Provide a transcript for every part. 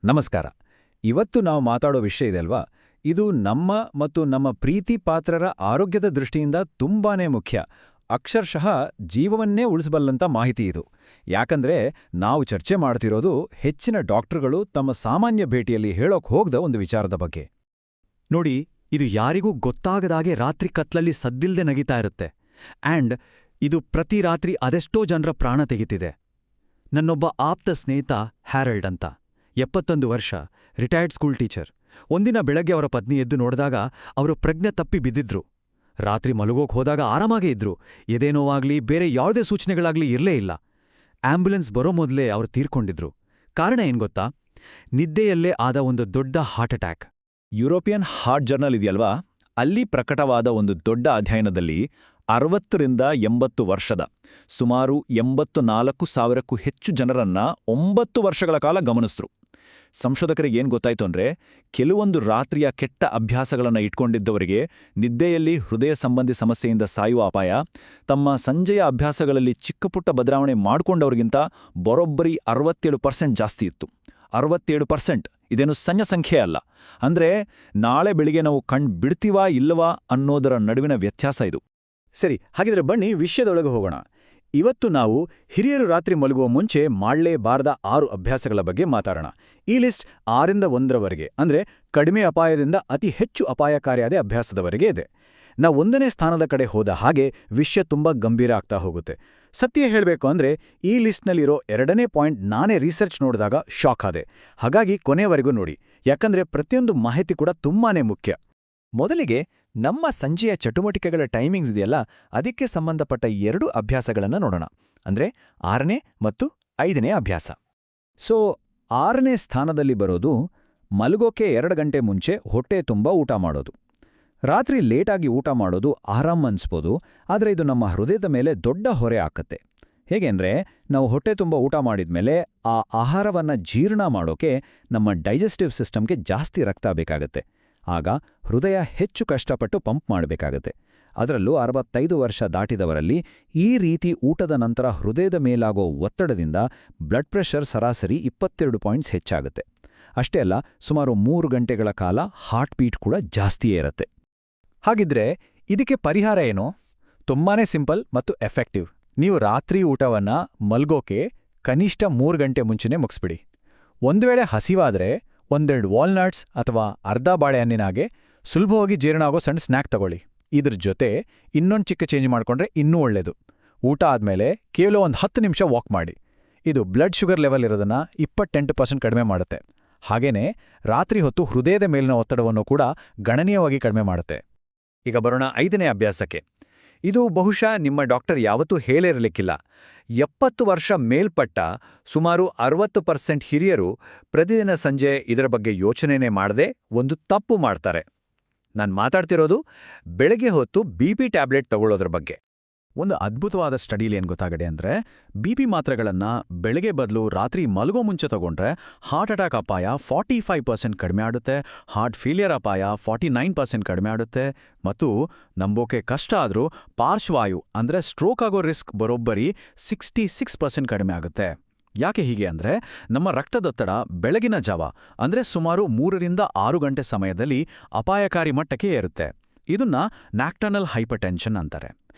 ನಮಸ್ಕಾರ. ಇವತ್ತು ನಾವು ಮಾತಾಡೋ ವಿಷಯ ಇದೆ ಅಲ್ವಾ, ಇದು ನಮ್ಮ ಮತ್ತು ನಮ್ಮ ಪ್ರೀತಿ ಪಾತ್ರರ ಆರೋಗ್ಯದ ದೃಷ್ಟಿಯಿಂದ ತುಂಬಾನೇ ಮುಖ್ಯ. ಅಕ್ಷರಶಃ ಜೀವವನ್ನೇ ಉಳಿಸಬಲ್ಲಂತ ಮಾಹಿತಿ ಇದು. ಯಾಕಂದ್ರೆ ನಾವು ಚರ್ಚೆ ಮಾಡ್ತಿರೋದು ಹೆಚ್ಚಿನ ಡಾಕ್ಟರ್ಗಳು ತಮ್ಮ ಸಾಮಾನ್ಯ ಭೇಟಿಯಲ್ಲಿ ಹೇಳೋಕ್ ಹೋಗ್ದ ಒಂದು ವಿಚಾರದ ಬಗ್ಗೆ. ನೋಡಿ, ಇದು ಯಾರಿಗೂ ಗೊತ್ತಾಗದಾಗೆ ರಾತ್ರಿ ಕತ್ಲಲ್ಲಿ ಸದ್ದಿಲ್ದೆ ನಗಿತಾ ಇರುತ್ತೆ. ಆ್ಯಂಡ್ ಇದು ಪ್ರತಿ ರಾತ್ರಿ ಅದೆಷ್ಟೋ ಜನರ ಪ್ರಾಣ ತೆಗಿತಿದೆ. ನನ್ನೊಬ್ಬ ಆಪ್ತ ಸ್ನೇಹಿತ ಹ್ಯಾರಲ್ಡ್ ಅಂತ, 71 ವರ್ಷ, ರಿಟೈರ್ಡ್ ಸ್ಕೂಲ್ ಟೀಚರ್. ಒಂದಿನ ಬೆಳಗ್ಗೆ ಅವರ ಪತ್ನಿ ಎದ್ದು ನೋಡಿದಾಗ ಅವರು ಪ್ರಜ್ಞೆ ತಪ್ಪಿ ಬಿದ್ದಿದ್ರು. ರಾತ್ರಿ ಮಲಗೋಕ್ ಹೋದಾಗ ಆರಾಮಾಗೇ ಇದ್ರು. ಎದೇನೋವಾಗ್ಲಿ ಬೇರೆ ಯಾವುದೇ ಸೂಚನೆಗಳಾಗ್ಲಿ ಇರಲೇ ಇಲ್ಲ. ಆಂಬ್ಯುಲೆನ್ಸ್ ಬರೋ ಮೊದಲೇ ಅವರು ತೀರ್ಕೊಂಡಿದ್ರು. ಕಾರಣ ಏನ್ಗೊತ್ತಾ? ನಿದ್ದೆಯಲ್ಲೇ ಆದ ಒಂದು ದೊಡ್ಡ heart attack. European heart journal ಇದೆಯಲ್ವಾ, ಅಲ್ಲಿ ಪ್ರಕಟವಾದ ಒಂದು ದೊಡ್ಡ ಅಧ್ಯಯನದಲ್ಲಿ 60ರಿಂದ 80 ವರ್ಷದ ಸುಮಾರು 84,000ಕ್ಕೂ ಹೆಚ್ಚು ಜನರನ್ನ 9 ವರ್ಷಗಳ ಕಾಲ ಗಮನಿಸಿದ್ರು. ಸಂಶೋಧಕರಿಗೇನು ಗೊತ್ತಾಯ್ತು ಅಂದ್ರೆ, ಕೆಲವೊಂದು ರಾತ್ರಿಯ ಕೆಟ್ಟ ಅಭ್ಯಾಸಗಳನ್ನು ಇಟ್ಕೊಂಡಿದ್ದವರಿಗೆ ನಿದ್ದೆಯಲ್ಲಿ ಹೃದಯ ಸಂಬಂಧಿ ಸಮಸ್ಯೆಯಿಂದ ಸಾಯುವ ಅಪಾಯ ತಮ್ಮ ಸಂಜೆಯ ಅಭ್ಯಾಸಗಳಲ್ಲಿ ಚಿಕ್ಕಪುಟ್ಟ ಬದಲಾವಣೆ ಮಾಡ್ಕೊಂಡವ್ರಿಗಿಂತ ಬರೋಬ್ಬರಿ 67% ಜಾಸ್ತಿ ಇತ್ತು. 67%! ಇದೇನು ಸಣ್ಣ ಸಂಖ್ಯೆ ಅಲ್ಲ. ಅಂದ್ರೆ ನಾಳೆ ಬೆಳಿಗ್ಗೆ ನಾವು ಕಣ್ ಬಿಡ್ತೀವಾ ಇಲ್ಲವಾ ಅನ್ನೋದರ ನಡುವಿನ ವ್ಯತ್ಯಾಸ ಇದು. ಸರಿ, ಹಾಗಿದ್ರೆ ಬನ್ನಿ ವಿಷಯದೊಳಗೆ ಹೋಗೋಣ. ಇವತ್ತು ನಾವು ಹಿರಿಯರು ರಾತ್ರಿ ಮಲಗುವ ಮುಂಚೆ ಮಾಡಲೇಬಾರದ 6 ಅಭ್ಯಾಸಗಳ ಬಗ್ಗೆ ಮಾತಾಡೋಣ. ಈ ಲಿಸ್ಟ್ 6ರಿಂದ 1ರವರೆಗೆ, ಅಂದ್ರೆ ಕಡಿಮೆ ಅಪಾಯದಿಂದ ಅತಿ ಹೆಚ್ಚು ಅಪಾಯಕಾರಿಯಾದ ಅಭ್ಯಾಸದವರೆಗೆ ಇದೆ. ನಾವು 1ನೇ ಸ್ಥಾನದ ಕಡೆ ಹೋದ ಹಾಗೆ ವಿಷಯ ತುಂಬಾ ಗಂಭೀರ ಆಗ್ತಾ ಹೋಗುತ್ತೆ. ಸತ್ಯ ಹೇಳಬೇಕು ಅಂದ್ರೆ ಈ ಲಿಸ್ಟ್ನಲ್ಲಿರೋ 2ನೇ ಪಾಯಿಂಟ್ ನಾನೇ ರಿಸರ್ಚ್ ನೋಡಿದಾಗ ಶಾಕ್ ಆದೆ. ಹಾಗಾಗಿ ಕೊನೆವರೆಗೂ ನೋಡಿ, ಯಾಕಂದ್ರೆ ಪ್ರತಿಯೊಂದು ಮಾಹಿತಿ ಕೂಡ ತುಂಬಾನೇ ಮುಖ್ಯ. ಮೊದಲಿಗೆ ನಮ್ಮ ಸಂಜೆಯ ಚಟುವಟಿಕೆಗಳ ಟೈಮಿಂಗ್ಸ್ ಇದೆಯಲ್ಲ, ಅದಕ್ಕೆ ಸಂಬಂಧಪಟ್ಟ 2 ಅಭ್ಯಾಸಗಳನ್ನು ನೋಡೋಣ. ಅಂದ್ರೆ 6ನೇ ಮತ್ತು 5ನೇ ಅಭ್ಯಾಸ. ಸೊ 6ನೇ ಸ್ಥಾನದಲ್ಲಿ ಬರೋದು ಮಲಗೋಕೆ 2 ಗಂಟೆ ಮುಂಚೆ ಹೊಟ್ಟೆ ತುಂಬ ಊಟ ಮಾಡೋದು. ರಾತ್ರಿ ಲೇಟಾಗಿ ಊಟ ಮಾಡೋದು ಆರಾಮ್ ಅನ್ಸ್ಬೋದು, ಆದರೆ ಇದು ನಮ್ಮ ಹೃದಯದ ಮೇಲೆ ದೊಡ್ಡ ಹೊರೆ ಹಾಕತ್ತೆ. ಹೇಗೆಂದ್ರೆ, ನಾವು ಹೊಟ್ಟೆ ತುಂಬ ಊಟ ಮಾಡಿದ್ಮೇಲೆ ಆ ಆಹಾರವನ್ನ ಜೀರ್ಣ ಮಾಡೋಕೆ ನಮ್ಮ ಡೈಜೆಸ್ಟಿವ್ ಸಿಸ್ಟಮ್ಗೆ ಜಾಸ್ತಿ ರಕ್ತ ಬೇಕಾಗತ್ತೆ. ಆಗ ಹೃದಯ ಹೆಚ್ಚು ಕಷ್ಟಪಟ್ಟು ಪಂಪ್ ಮಾಡಬೇಕಾಗತ್ತೆ. ಅದರಲ್ಲೂ 65 ವರ್ಷ ದಾಟಿದವರಲ್ಲಿ ಈ ರೀತಿ ಊಟದ ನಂತರ ಹೃದಯದ ಮೇಲಾಗೋ ಒತ್ತಡದಿಂದ ಬ್ಲಡ್ ಪ್ರೆಷರ್ ಸರಾಸರಿ 22 ಪಾಯಿಂಟ್ಸ್ ಹೆಚ್ಚಾಗುತ್ತೆ. ಅಷ್ಟೇ ಅಲ್ಲ, ಸುಮಾರು 3 ಗಂಟೆಗಳ ಕಾಲ ಹಾರ್ಟ್ ಬೀಟ್ ಕೂಡ ಜಾಸ್ತಿಯೇ ಇರುತ್ತೆ. ಹಾಗಿದ್ರೆ ಇದಕ್ಕೆ ಪರಿಹಾರ ಏನು? ತುಂಬಾನೇ ಸಿಂಪಲ್ ಮತ್ತು ಎಫೆಕ್ಟಿವ್. ನೀವು ರಾತ್ರಿ ಊಟವನ್ನ ಮಲ್ಗೋಕೆ ಕನಿಷ್ಠ 3 ಗಂಟೆ ಮುಂಚೆನೇ ಮುಗಿಸ್ಬಿಡಿ. ಒಂದು ವೇಳೆ ಹಸಿವಾದ್ರೆ 1-2 ವಾಲ್ನಟ್ಸ್ ಅಥವಾ ಅರ್ಧ ಬಾಳೆಹಣ್ಣಿನಾಗೆ ಸುಲಭವಾಗಿ ಜೀರ್ಣ ಆಗೋ ಸಣ್ಣ ಸ್ನ್ಯಾಕ್ ತಗೊಳ್ಳಿ. ಇದ್ರ ಜೊತೆ ಇನ್ನೊಂದು ಚಿಕ್ಕ ಚೇಂಜ್ ಮಾಡ್ಕೊಂಡ್ರೆ ಇನ್ನೂ ಒಳ್ಳೆಯದು. ಊಟ ಆದ್ಮೇಲೆ ಕೇವಲ ಒಂದು 10 ನಿಮಿಷ ವಾಕ್ ಮಾಡಿ. ಇದು ಬ್ಲಡ್ ಶುಗರ್ ಲೆವೆಲ್ ಇರೋದನ್ನ 28% ಕಡಿಮೆ ಮಾಡುತ್ತೆ. ಹಾಗೇನೇ ರಾತ್ರಿ ಹೊತ್ತು ಹೃದಯದ ಮೇಲಿನ ಒತ್ತಡವನ್ನು ಕೂಡ ಗಣನೀಯವಾಗಿ ಕಡಿಮೆ ಮಾಡುತ್ತೆ. ಈಗ ಬರೋಣ 5ನೇ ಅಭ್ಯಾಸಕ್ಕೆ. ಇದು ಬಹುಶಃ ನಿಮ್ಮ ಡಾಕ್ಟರ್ ಯಾವತ್ತೂ ಹೇಳಿರಲಿಕ್ಕಿಲ್ಲ. 70 ವರ್ಷ ಮೇಲ್ಪಟ್ಟ ಸುಮಾರು 60% ಹಿರಿಯರು ಪ್ರತಿದಿನ ಸಂಜೆ ಇದರ ಬಗ್ಗೆ ಯೋಚನೆನೇ ಮಾಡದೆ ಒಂದು ತಪ್ಪು ಮಾಡ್ತಾರೆ. ನಾನು ಮಾತಾಡ್ತಿರೋದು ಬೆಳಗ್ಗೆ ಹೊತ್ತು BP ಟ್ಯಾಬ್ಲೆಟ್ ತಗೊಳ್ಳೋದ್ರ ಬಗ್ಗೆ. ಒಂದು ಅದ್ಭುತವಾದ ಸ್ಟಡಿಲಿ ಏನು ಗೊತ್ತಾಗಡೆ ಅಂದ್ರೆ, BP ಮಾತ್ರೆಗಳನ್ನು ಬೆಳಗ್ಗೆ ಬದಲು ರಾತ್ರಿ ಮಲಗೋ ಮುಂಚೆ ತಗೊಂಡ್ರೆ ಹಾರ್ಟ್ ಅಟ್ಯಾಕ್ ಅಪಾಯ 45% ಕಡಿಮೆ ಆಗುತ್ತೆ, ಹಾರ್ಟ್ ಫೇಲಿಯರ್ ಅಪಾಯ 49% ಕಡಿಮೆ ಆಗುತ್ತೆ, ಮತ್ತು ನಂಬೋಕೆ ಕಷ್ಟ ಆದರೂ ಪಾರ್ಶ್ವವಾಯು ಅಂದ್ರೆ ಸ್ಟ್ರೋಕ್ ಆಗೋ ರಿಸ್ಕ್ ಬರೋಬ್ಬರಿ 66% ಕಡಿಮೆ ಆಗುತ್ತೆ. ಯಾಕೆ ಹೀಗೆ ಅಂದ್ರೆ, ನಮ್ಮ ರಕ್ತದೊತ್ತಡ ಬೆಳಗಿನ ಜಾವ ಅಂದ್ರೆ ಸುಮಾರು 3ರಿಂದ 6 ಗಂಟೆ ಸಮಯದಲ್ಲಿ ಅಪಾಯಕಾರಿ ಮಟ್ಟಕ್ಕೆ ಏರುತ್ತೆ. ಇದನ್ನ ನ್ಯಾಕ್ಟರ್ನಲ್ ಹೈಪರ್ಟೆನ್ಷನ್ ಅಂತಾರೆ.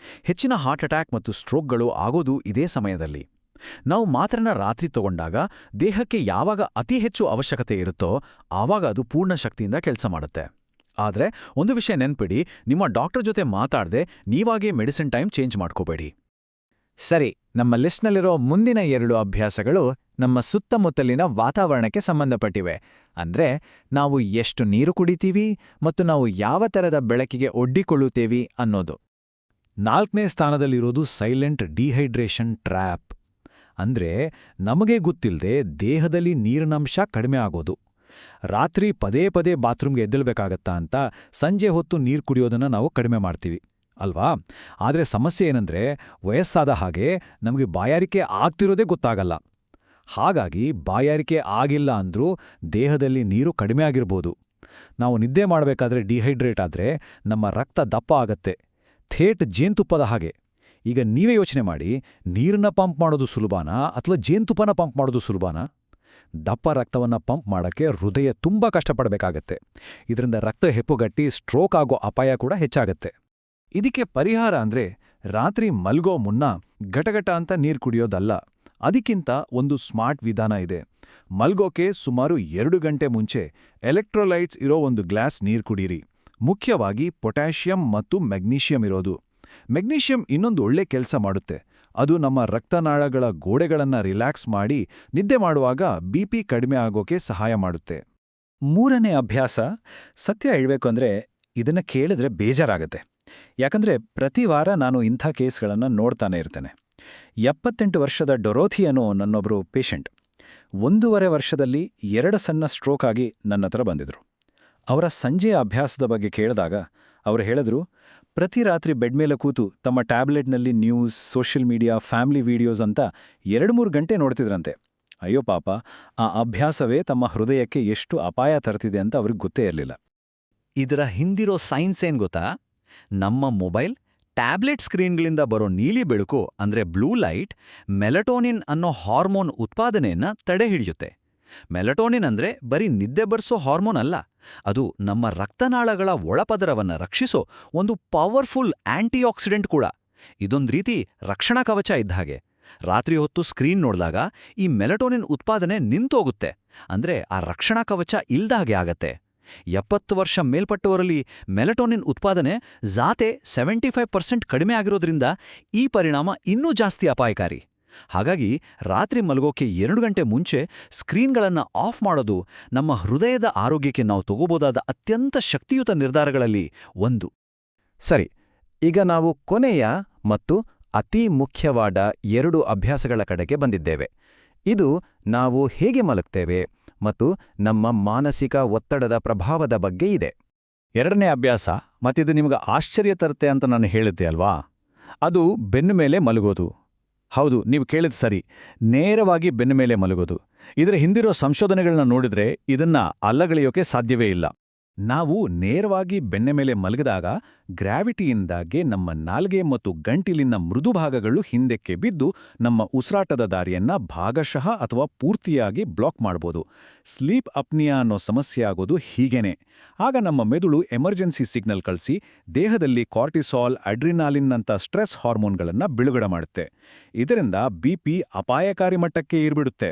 ಹೆಚ್ಚಿನ ಹಾರ್ಟ್ ಅಟ್ಯಾಕ್ ಮತ್ತು ಸ್ಟ್ರೋಕ್ಗಳು ಆಗೋದು ಇದೇ ಸಮಯದಲ್ಲಿ. ನಾವು ಮಾತ್ರನ ರಾತ್ರಿ ತಗೊಂಡಾಗ ದೇಹಕ್ಕೆ ಯಾವಾಗ ಅತಿ ಹೆಚ್ಚು ಅವಶ್ಯಕತೆ ಇರುತ್ತೋ ಆವಾಗ ಅದು ಪೂರ್ಣ ಶಕ್ತಿಯಿಂದ ಕೆಲಸ ಮಾಡುತ್ತೆ. ಆದರೆ ಒಂದು ವಿಷಯ ನೆನ್ಪಿಡಿ, ನಿಮ್ಮ ಡಾಕ್ಟರ್ ಜೊತೆ ಮಾತಾಡದೆ ನೀವಾಗೇ ಮೆಡಿಸಿನ್ ಟೈಮ್ ಚೇಂಜ್ ಮಾಡ್ಕೋಬೇಡಿ. ಸರಿ, ನಮ್ಮ ಲಿಸ್ಟ್ನಲ್ಲಿರೋ ಮುಂದಿನ 2 ಅಭ್ಯಾಸಗಳು ನಮ್ಮ ಸುತ್ತಮುತ್ತಲಿನ ವಾತಾವರಣಕ್ಕೆ ಸಂಬಂಧಪಟ್ಟಿವೆ. ಅಂದ್ರೆ ನಾವು ಎಷ್ಟು ನೀರು ಕುಡಿತೀವಿ ಮತ್ತು ನಾವು ಯಾವ ಥರದ ಬೆಳಕಿಗೆ ಒಡ್ಡಿಕೊಳ್ಳುತ್ತೇವಿ ಅನ್ನೋದು. 4ನೇ ಸ್ಥಾನದಲ್ಲಿರೋದು ಸೈಲೆಂಟ್ ಡಿಹೈಡ್ರೇಷನ್ ಟ್ರ್ಯಾಪ್. ಅಂದ್ರೆ ನಮಗೆ ಗೊತ್ತಿಲ್ಲದೆ ದೇಹದಲ್ಲಿ ನೀರಿನಂಶ ಕಡಿಮೆ ಆಗೋದು. ರಾತ್ರಿ ಪದೇ ಪದೇ ಬಾತ್ರೂಮ್ಗೆ ಎದ್ದೇಳ್ಬೇಕಾಗತ್ತಾ ಅಂತ ಸಂಜೆ ಹೊತ್ತು ನೀರು ಕುಡಿಯೋದನ್ನ ನಾವು ಕಡಿಮೆ ಮಾಡ್ತೀವಿ ಅಲ್ವಾ? ಆದರೆ ಸಮಸ್ಯೆ ಏನಂದ್ರೆ, ವಯಸ್ಸಾದ ಹಾಗೆ ನಮಗೆ ಬಾಯಾರಿಕೆ ಆಗ್ತಿರೋದೇ ಗೊತ್ತಾಗಲ್ಲ. ಹಾಗಾಗಿ ಬಾಯಾರಿಕೆ ಆಗಿಲ್ಲ ಅಂದ್ರೂ ದೇಹದಲ್ಲಿ ನೀರು ಕಡಿಮೆ ಆಗಿರ್ಬೋದು. ನಾವು ನಿದ್ದೆ ಮಾಡಬೇಕಾದ್ರೆ ಡಿಹೈಡ್ರೇಟ್ ಆದ್ರೆ ನಮ್ಮ ರಕ್ತ ದಪ್ಪ ಆಗತ್ತೆ, ಥೇಟ್ ಜೇನುತುಪ್ಪದ ಹಾಗೆ. ಈಗ ನೀವೇ ಯೋಚನೆ ಮಾಡಿ, ನೀರನ್ನ ಪಂಪ್ ಮಾಡೋದು ಸುಲಭನಾ ಅಥವಾ ಜೇನುತುಪ್ಪನ ಪಂಪ್ ಮಾಡೋದು ಸುಲಭನಾ? ದಪ್ಪ ರಕ್ತವನ್ನ ಪಂಪ್ ಮಾಡಕ್ಕೆ ಹೃದಯ ತುಂಬಾ ಕಷ್ಟಪಡಬೇಕಾಗತ್ತೆ. ಇದರಿಂದ ರಕ್ತ ಹೆಪ್ಪುಗಟ್ಟಿ ಸ್ಟ್ರೋಕ್ ಆಗೋ ಅಪಾಯ ಕೂಡ ಹೆಚ್ಚಾಗತ್ತೆ. ಇದಕ್ಕೆ ಪರಿಹಾರ ಅಂದ್ರೆ ರಾತ್ರಿ ಮಲ್ಗೋ ಮುನ್ನ ಗಟಗಟ ಅಂತ ನೀರು ಕುಡಿಯೋದಲ್ಲ. ಅದಕ್ಕಿಂತ ಒಂದು ಸ್ಮಾರ್ಟ್ ವಿಧಾನ ಇದೆ. ಮಲ್ಗೋಕೆ ಸುಮಾರು 2 ಗಂಟೆ ಮುಂಚೆ ಎಲೆಕ್ಟ್ರೋಲೈಟ್ಸ್ ಇರೋ ಒಂದು ಗ್ಲಾಸ್ ನೀರು ಕುಡೀರಿ. ಮುಖ್ಯವಾಗಿ ಪೊಟ್ಯಾಷಿಯಂ ಮತ್ತು ಮೆಗ್ನೀಷಿಯಂ ಇರೋದು. ಮೆಗ್ನೀಷಿಯಂ ಇನ್ನೊಂದು ಒಳ್ಳೆ ಕೆಲಸ ಮಾಡುತ್ತೆ. ಅದು ನಮ್ಮ ರಕ್ತನಾಳಗಳ ಗೋಡೆಗಳನ್ನ ರಿಲ್ಯಾಕ್ಸ್ ಮಾಡಿ ನಿದ್ದೆ ಮಾಡುವಾಗ ಬಿಪಿ ಕಡಿಮೆ ಆಗೋಕೆ ಸಹಾಯ ಮಾಡುತ್ತೆ. 3ನೇ ಅಭ್ಯಾಸ, ಸತ್ಯ ಹೇಳ್ಬೇಕು ಅಂದ್ರೆ ಇದನ್ನ ಕೇಳಿದ್ರೆ ಬೇಜಾರಾಗತ್ತೆ. ಯಾಕಂದ್ರೆ ಪ್ರತಿ ವಾರ ನಾನು ಇಂಥ ಕೇಸ್ಗಳನ್ನ ನೋಡ್ತಾನೆ ಇರ್ತೇನೆ. 78 ವರ್ಷದ ಡೊರೋಥಿ ಅನ್ನೋ ನನ್ನೊಬ್ರು ಪೇಷಂಟ್ 1.5 ವರ್ಷದಲ್ಲಿ 2 ಸಣ್ಣ ಸ್ಟ್ರೋಕ್ ಆಗಿ ನನ್ನತ್ರ ಬಂದಿದ್ರು. ಅವರ ಸಂಜೆಯ ಅಭ್ಯಾಸದ ಬಗ್ಗೆ ಕೇಳಿದಾಗ ಅವರು ಹೇಳಿದ್ರು, ಪ್ರತಿ ರಾತ್ರಿ ಬೆಡ್ ಮೇಲೆ ಕೂತು ತಮ್ಮ ಟ್ಯಾಬ್ಲೆಟ್ನಲ್ಲಿ news, social media, family videos ಅಂತ 2-3 ಗಂಟೆ ನೋಡ್ತಿದ್ರಂತೆ. ಅಯ್ಯೋ ಪಾಪ, ಆ ಅಭ್ಯಾಸವೇ ತಮ್ಮ ಹೃದಯಕ್ಕೆ ಎಷ್ಟು ಅಪಾಯ ತರ್ತಿದೆ ಅಂತ ಅವ್ರಿಗೆ ಗೊತ್ತೇ ಇರಲಿಲ್ಲ. ಇದರ ಹಿಂದಿರೋ ಸೈನ್ಸ್ ಏನ್ ಗೊತ್ತಾ? ನಮ್ಮ ಮೊಬೈಲ್, ಟ್ಯಾಬ್ಲೆಟ್ ಸ್ಕ್ರೀನ್ಗಳಿಂದ ಬರೋ ನೀಲಿ ಬೆಳಕು ಅಂದ್ರೆ ಬ್ಲೂ ಲೈಟ್ ಮೆಲಟೋನಿನ್ ಅನ್ನೋ ಹಾರ್ಮೋನ್ ಉತ್ಪಾದನೆಯನ್ನ ತಡೆಹಿಡಿಯುತ್ತೆ. ಮೆಲಟೋನಿನ್ ಅಂದ್ರೆ ಬರೀ ನಿದ್ದೆ ಬರ್ಸೋ ಹಾರ್ಮೋನ್ ಅಲ್ಲ, ಅದು ನಮ್ಮ ರಕ್ತನಾಳಗಳ ಒಳಪದರವನ್ನ ರಕ್ಷಿಸೋ ಒಂದು ಪವರ್ಫುಲ್ ಆಂಟಿಆಕ್ಸಿಡೆಂಟ್ ಕೂಡ. ಇದೊಂದು ರೀತಿ ರಕ್ಷಣಾ ಕವಚ ಇದ್ದ ಹಾಗೆ. ರಾತ್ರಿ ಹೊತ್ತು ಸ್ಕ್ರೀನ್ ನೋಡಿದಾಗ ಈ ಮೆಲಟೋನಿನ್ ಉತ್ಪಾದನೆ ನಿಂತೋಗುತ್ತೆ. ಅಂದ್ರೆ ಆ ರಕ್ಷಣಾ ಕವಚ ಇಲ್ದ ಹಾಗೆ ಆಗತ್ತೆ. 70 ವರ್ಷ ಮೇಲ್ಪಟ್ಟವರಲ್ಲಿ ಮೆಲಟೋನಿನ್ ಉತ್ಪಾದನೆ 75% ಕಡಿಮೆ ಆಗಿರೋದ್ರಿಂದ ಈ ಪರಿಣಾಮ ಇನ್ನೂ ಜಾಸ್ತಿ ಅಪಾಯಕಾರಿ. ಹಾಗಾಗಿ ರಾತ್ರಿ ಮಲಗೋಕೆ 2 ಗಂಟೆ ಮುಂಚೆ ಸ್ಕ್ರೀನ್ಗಳನ್ನು ಆಫ್ ಮಾಡೋದು ನಮ್ಮ ಹೃದಯದ ಆರೋಗ್ಯಕ್ಕೆ ನಾವು ತಗೋಬೋದಾದ ಅತ್ಯಂತ ಶಕ್ತಿಯುತ ನಿರ್ಧಾರಗಳಲ್ಲಿ ಒಂದು. ಸರಿ, ಈಗ ನಾವು ಕೊನೆಯ ಮತ್ತು ಅತಿ ಮುಖ್ಯವಾದ 2 ಅಭ್ಯಾಸಗಳ ಕಡೆಗೆ ಬಂದಿದ್ದೇವೆ. ಇದು ನಾವು ಹೇಗೆ ಮಲಗ್ತೇವೆ ಮತ್ತು ನಮ್ಮ ಮಾನಸಿಕ ಒತ್ತಡದ ಪ್ರಭಾವದ ಬಗ್ಗೆ ಇದೆ. 2ನೇ ಅಭ್ಯಾಸ, ಮತ್ತಿದು ನಿಮಗೆ ಆಶ್ಚರ್ಯ ತರುತ್ತೆ ಅಂತ ನಾನು ಹೇಳಿದ್ದೆ ಅಲ್ವಾ, ಅದು ಬೆನ್ನು ಮೇಲೆ ಮಲಗೋದು. ಹೌದು, ನೀವು ಕೇಳಿದ ಸರಿ, ನೇರವಾಗಿ ಬೆನ್ನು ಮೇಲೆ ಮಲಗೋದು. ಇದರ ಹಿಂದಿರೋ ಸಂಶೋಧನೆಗಳನ್ನ ನೋಡಿದ್ರೆ ಇದನ್ನ ಅಲ್ಲಗಳೆಯೋಕೆ ಸಾಧ್ಯವೇ ಇಲ್ಲ. ನಾವು ನೇರವಾಗಿ ಬೆನ್ನ ಮೇಲೆ ಮಲಗಿದಾಗ ಗ್ರಾವಿಟಿಯಿಂದಾಗಿ ನಮ್ಮ ನಾಲ್ಗೆ ಮತ್ತು ಗಂಟಿಲಿನ ಮೃದು ಭಾಗಗಳು ಹಿಂದಕ್ಕೆ ಬಿದ್ದು ನಮ್ಮ ಉಸಿರಾಟದ ದಾರಿಯನ್ನ ಭಾಗಶಃ ಅಥವಾ ಪೂರ್ತಿಯಾಗಿ ಬ್ಲಾಕ್ ಮಾಡ್ಬೋದು. ಸ್ಲೀಪ್ ಅಪ್ನಿಯಾ ಅನ್ನೋ ಸಮಸ್ಯೆ ಆಗೋದು ಹೀಗೇನೆ. ಆಗ ನಮ್ಮ ಮೆದುಳು ಎಮರ್ಜೆನ್ಸಿ ಸಿಗ್ನಲ್ ಕಳಿಸಿ ದೇಹದಲ್ಲಿ ಕಾರ್ಟಿಸಾಲ್, ಅಡ್ರಿನಾಲಿನ್ ಅಂತ ಸ್ಟ್ರೆಸ್ ಹಾರ್ಮೋನ್ಗಳನ್ನ ಬಿಡುಗಡೆ ಮಾಡುತ್ತೆ. ಇದರಿಂದ ಬಿಪಿ ಅಪಾಯಕಾರಿ ಮಟ್ಟಕ್ಕೆ ಏರ್ಬಿಡುತ್ತೆ.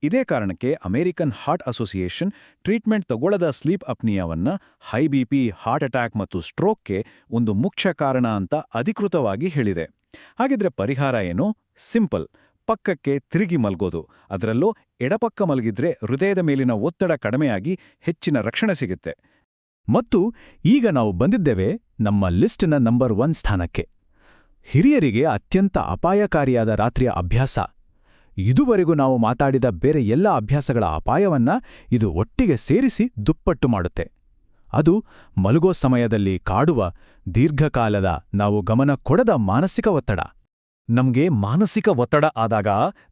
ಇದೇ ಕಾರಣಕ್ಕೆ ಅಮೆರಿಕನ್ ಹಾರ್ಟ್ ಅಸೋಸಿಯೇಷನ್ ಟ್ರೀಟ್ಮೆಂಟ್ ತಗೊಳ್ಳದ ಸ್ಲೀಪ್ ಅಪ್ನಿಯಾವನ್ನ ಹೈ ಬಿಪಿ, ಹಾರ್ಟ್ ಅಟ್ಯಾಕ್ ಮತ್ತು ಸ್ಟ್ರೋಕ್ಗೆ ಒಂದು ಮುಖ್ಯ ಕಾರಣ ಅಂತ ಅಧಿಕೃತವಾಗಿ ಹೇಳಿದೆ. ಹಾಗಿದ್ರೆ ಪರಿಹಾರ ಏನು? ಸಿಂಪಲ್, ಪಕ್ಕಕ್ಕೆ ತಿರುಗಿ ಮಲ್ಗೋದು. ಅದರಲ್ಲೂ ಎಡಪಕ್ಕ ಮಲಗಿದ್ರೆ ಹೃದಯದ ಮೇಲಿನ ಒತ್ತಡ ಕಡಿಮೆಯಾಗಿ ಹೆಚ್ಚಿನ ರಕ್ಷಣೆ ಸಿಗುತ್ತೆ. ಮತ್ತು ಈಗ ನಾವು ಬಂದಿದ್ದೇವೆ ನಮ್ಮ ಲಿಸ್ಟ್ನ ನಂಬರ್ 1 ಸ್ಥಾನಕ್ಕೆ. ಹಿರಿಯರಿಗೆ ಅತ್ಯಂತ ಅಪಾಯಕಾರಿಯಾದ ರಾತ್ರಿಯ ಅಭ್ಯಾಸ. ಇದುವರೆಗೂ ನಾವು ಮಾತಾಡಿದ ಬೇರೆ ಎಲ್ಲ ಅಭ್ಯಾಸಗಳ ಅಪಾಯವನ್ನ ಇದು ಒಟ್ಟಿಗೆ ಸೇರಿಸಿ ದುಪ್ಪಟ್ಟು ಮಾಡುತ್ತೆ. ಅದು ಮಲಗೋ ಸಮಯದಲ್ಲಿ ಕಾಡುವ ದೀರ್ಘಕಾಲದ ನಾವು ಗಮನ ಕೊಡದ ಮಾನಸಿಕ ಒತ್ತಡ. ನಮ್ಗೆ ಮಾನಸಿಕ ಒತ್ತಡ ಆದಾಗ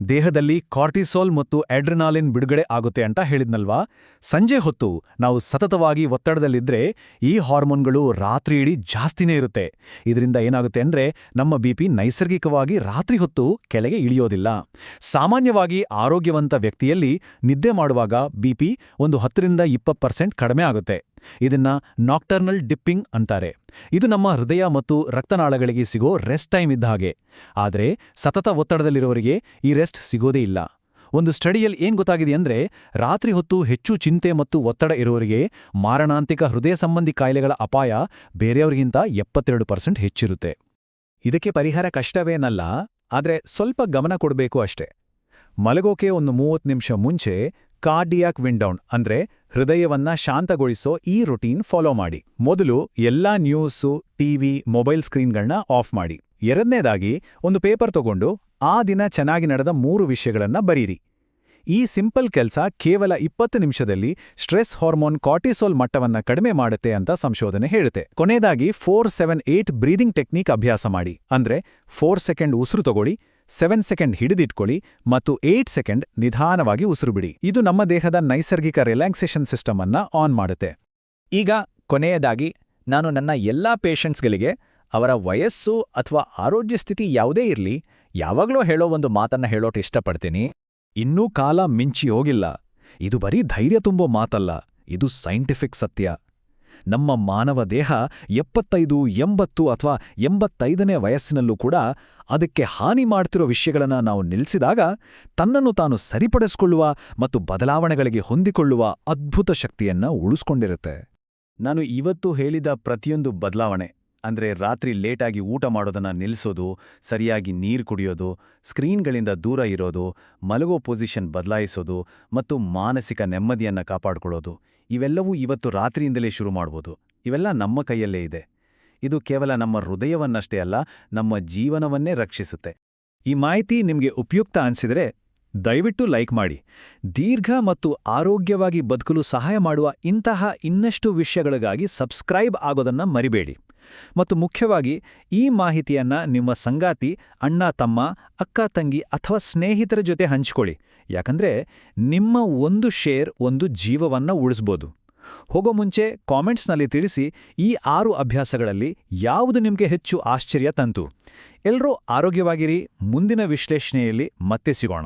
ದೇಹದಲ್ಲಿ ಕಾರ್ಟಿಸೋಲ್ ಮತ್ತು ಅಡ್ರಿನಾಲಿನ್ ಬಿಡುಗಡೆ ಆಗುತ್ತೆ ಅಂತ ಹೇಳಿದ್ನಲ್ವಾ? ಸಂಜೆ ಹೊತ್ತು ನಾವು ಸತತವಾಗಿ ಒತ್ತಡದಲ್ಲಿದ್ರೆ ಈ ಹಾರ್ಮೋನ್ಗಳು ರಾತ್ರಿ ಇಡೀ ಜಾಸ್ತಿನೇ ಇರುತ್ತೆ. ಇದರಿಂದ ಏನಾಗುತ್ತೆ ಅಂದ್ರೆ ನಮ್ಮ ಬಿಪಿ ನೈಸರ್ಗಿಕವಾಗಿ ರಾತ್ರಿ ಹೊತ್ತು ಕೆಳಗೆ ಇಳಿಯೋದಿಲ್ಲ. ಸಾಮಾನ್ಯವಾಗಿ ಆರೋಗ್ಯವಂತ ವ್ಯಕ್ತಿಯಲ್ಲಿ ನಿದ್ದೆ ಮಾಡುವಾಗ ಬಿಪಿ ಒಂದು 10-20% ಕಡಿಮೆ ಆಗುತ್ತೆ. ಇದನ್ನ ನಾಕ್ಟರ್ನಲ್ ಡಿಪ್ಪಿಂಗ್ ಅಂತಾರೆ. ಇದು ನಮ್ಮ ಹೃದಯ ಮತ್ತು ರಕ್ತನಾಳಗಳಿಗೆ ಸಿಗೋ ರೆಸ್ಟ್ ಟೈಮ್ ಇದ್ದ ಹಾಗೆ. ಆದರೆ ಸತತ ಒತ್ತಡದಲ್ಲಿರೋರಿಗೆ ಈ ರೆಸ್ಟ್ ಸಿಗೋದೇ ಇಲ್ಲ. ಒಂದು ಸ್ಟಡಿಯಲ್ಲಿ ಏನ್ ಗೊತ್ತಾಗಿದೆ ಅಂದ್ರೆ, ರಾತ್ರಿ ಹೊತ್ತು ಹೆಚ್ಚು ಚಿಂತೆ ಮತ್ತು ಒತ್ತಡ ಇರೋರಿಗೆ ಮಾರಣಾಂತಿಕ ಹೃದಯ ಸಂಬಂಧಿ ಕಾಯಿಲೆಗಳ ಅಪಾಯ ಬೇರೆಯವರಿಗಿಂತ 72% ಹೆಚ್ಚಿರುತ್ತೆ. ಇದಕ್ಕೆ ಪರಿಹಾರ ಕಷ್ಟವೇನಲ್ಲ, ಆದ್ರೆ ಸ್ವಲ್ಪ ಗಮನ ಕೊಡಬೇಕು ಅಷ್ಟೇ. ಮಲಗೋಕೆ ಒಂದು 30 ನಿಮಿಷ ಮುಂಚೆ ಕಾರ್ಡಿಯಾಕ್ ವಿಂಡೌನ್ ಅಂದ್ರೆ ಹೃದಯವನ್ನ ಶಾಂತಗೊಳಿಸೋ ಈ ರೊಟೀನ್ ಫಾಲೋ ಮಾಡಿ. ಮೊದಲು ಎಲ್ಲಾ ನ್ಯೂಸು, ಟಿವಿ, ಮೊಬೈಲ್ ಸ್ಕ್ರೀನ್ಗಳನ್ನ ಆಫ್ ಮಾಡಿ. ಎರಡನೇದಾಗಿ ಒಂದು ಪೇಪರ್ ತಗೊಂಡು ಆ ದಿನ ಚೆನ್ನಾಗಿ ನಡೆದ 3 ವಿಷಯಗಳನ್ನ ಬರೀರಿ. ಈ ಸಿಂಪಲ್ ಕೆಲಸ ಕೇವಲ 20 ನಿಮಿಷದಲ್ಲಿ ಸ್ಟ್ರೆಸ್ ಹಾರ್ಮೋನ್ ಕಾರ್ಟಿಸೋಲ್ ಮಟ್ಟವನ್ನ ಕಡಿಮೆ ಮಾಡುತ್ತೆ ಅಂತ ಸಂಶೋಧನೆ ಹೇಳುತ್ತೆ. ಕೊನೆಯದಾಗಿ 4-7-8 ಬ್ರೀದಿಂಗ್ ಟೆಕ್ನಿಕ್ ಅಭ್ಯಾಸ ಮಾಡಿ. ಅಂದ್ರೆ 4 ಸೆಕೆಂಡ್ ಉಸಿರು ತಗೊಳ್ಳಿ, 7 ಸೆಕೆಂಡ್ ಹಿಡಿದಿಟ್ಕೊಳ್ಳಿ ಮತ್ತು 8 ಸೆಕೆಂಡ್ ನಿಧಾನವಾಗಿ ಉಸಿರು ಬಿಡಿ. ಇದು ನಮ್ಮ ದೇಹದ ನೈಸರ್ಗಿಕ ರಿಲ್ಯಾಕ್ಸೇಷನ್ ಸಿಸ್ಟಮ್ ಅನ್ನ ಆನ್ ಮಾಡುತ್ತೆ. ಈಗ ಕೊನೆಯದಾಗಿ ನಾನು ನನ್ನ ಎಲ್ಲಾ ಪೇಷಂಟ್ಸ್ಗಳಿಗೆ ಅವರ ವಯಸ್ಸು ಅಥವಾ ಆರೋಗ್ಯ ಸ್ಥಿತಿ ಯಾವುದೇ ಇರಲಿ ಯಾವಾಗಲೂ ಹೇಳೋ ಒಂದು ಮಾತನ್ನ ಹೇಳೋಟ್ ಇಷ್ಟಪಡ್ತೀನಿ. ಇನ್ನೂ ಕಾಲ ಮಿಂಚಿ ಹೋಗಿಲ್ಲ. ಇದು ಬರೀ ಧೈರ್ಯ ತುಂಬೋ ಮಾತಲ್ಲ, ಇದು ಸೈಂಟಿಫಿಕ್ ಸತ್ಯ. ನಮ್ಮ ಮಾನವ ದೇಹ 75, 80 ಅಥವಾ 85ನೇ ವಯಸ್ಸಿನಲ್ಲೂ ಕೂಡ ಅದಕ್ಕೆ ಹಾನಿ ಮಾಡ್ತಿರೋ ವಿಷಯಗಳನ್ನು ನಾವು ನಿಲ್ಲಿಸಿದಾಗ ತನ್ನನ್ನು ತಾನು ಸರಿಪಡಿಸಿಕೊಳ್ಳುವ ಮತ್ತು ಬದಲಾವಣೆಗಳಿಗೆ ಹೊಂದಿಕೊಳ್ಳುವ ಅದ್ಭುತ ಶಕ್ತಿಯನ್ನ ಉಳಿಸ್ಕೊಂಡಿರುತ್ತೆ. ನಾನು ಇವತ್ತು ಹೇಳಿದ ಪ್ರತಿಯೊಂದು ಬದಲಾವಣೆ ಅಂದ್ರೆ ರಾತ್ರಿ ಲೇಟಾಗಿ ಊಟ ಮಾಡೋದನ್ನ ನಿಲ್ಲಿಸೋದು, ಸರಿಯಾಗಿ ನೀರು ಕುಡಿಯೋದು, ಸ್ಕ್ರೀನ್ಗಳಿಂದ ದೂರ ಇರೋದು, ಮಲಗೋ ಪೊಸಿಷನ್ ಬದಲಾಯಿಸೋದು ಮತ್ತು ಮಾನಸಿಕ ನೆಮ್ಮದಿಯನ್ನ ಕಾಪಾಡಿಕೊಳ್ಳೋದು, ಇವೆಲ್ಲವೂ ಇವತ್ತು ರಾತ್ರಿಯಿಂದಲೇ ಶುರು ಮಾಡ್ಬೋದು. ಇವೆಲ್ಲ ನಮ್ಮ ಕೈಯಲ್ಲೇ ಇದೆ. ಇದು ಕೇವಲ ನಮ್ಮ ಹೃದಯವನ್ನಷ್ಟೇ ಅಲ್ಲ, ನಮ್ಮ ಜೀವನವನ್ನೇ ರಕ್ಷಿಸುತ್ತೆ. ಈ ಮಾಹಿತಿ ನಿಮಗೆ ಉಪಯುಕ್ತ ಅನಿಸಿದರೆ ದಯವಿಟ್ಟು ಲೈಕ್ ಮಾಡಿ. ದೀರ್ಘ ಮತ್ತು ಆರೋಗ್ಯವಾಗಿ ಬದುಕಲು ಸಹಾಯ ಮಾಡುವ ಇಂತಹ ಇನ್ನಷ್ಟು ವಿಷಯಗಳಿಗಾಗಿ ಸಬ್ಸ್ಕ್ರೈಬ್ ಆಗೋದನ್ನ ಮರಿಬೇಡಿ. ಮತ್ತು ಮುಖ್ಯವಾಗಿ ಈ ಮಾಹಿತಿಯನ್ನ ನಿಮ್ಮ ಸಂಗಾತಿ, ಅಣ್ಣ ತಮ್ಮ, ಅಕ್ಕ ತಂಗಿ ಅಥವಾ ಸ್ನೇಹಿತರ ಜೊತೆ ಹಂಚಿಕೊಳ್ಳಿ. ಯಾಕಂದ್ರೆ ನಿಮ್ಮ ಒಂದು ಶೇರ್ ಒಂದು ಜೀವವನ್ನ ಉಳಿಸ್ಬೋದು. ಹೋಗೋ ಮುಂಚೆ ಕಾಮೆಂಟ್ಸ್ನಲ್ಲಿ ತಿಳಿಸಿ, ಈ 6 ಅಭ್ಯಾಸಗಳಲ್ಲಿ ಯಾವುದು ನಿಮಗೆ ಹೆಚ್ಚು ಆಶ್ಚರ್ಯ ತಂತು. ಎಲ್ಲರೂ ಆರೋಗ್ಯವಾಗಿರಿ. ಮುಂದಿನ ವಿಶ್ಲೇಷಣೆಯಲ್ಲಿ ಮತ್ತೆ ಸಿಗೋಣ.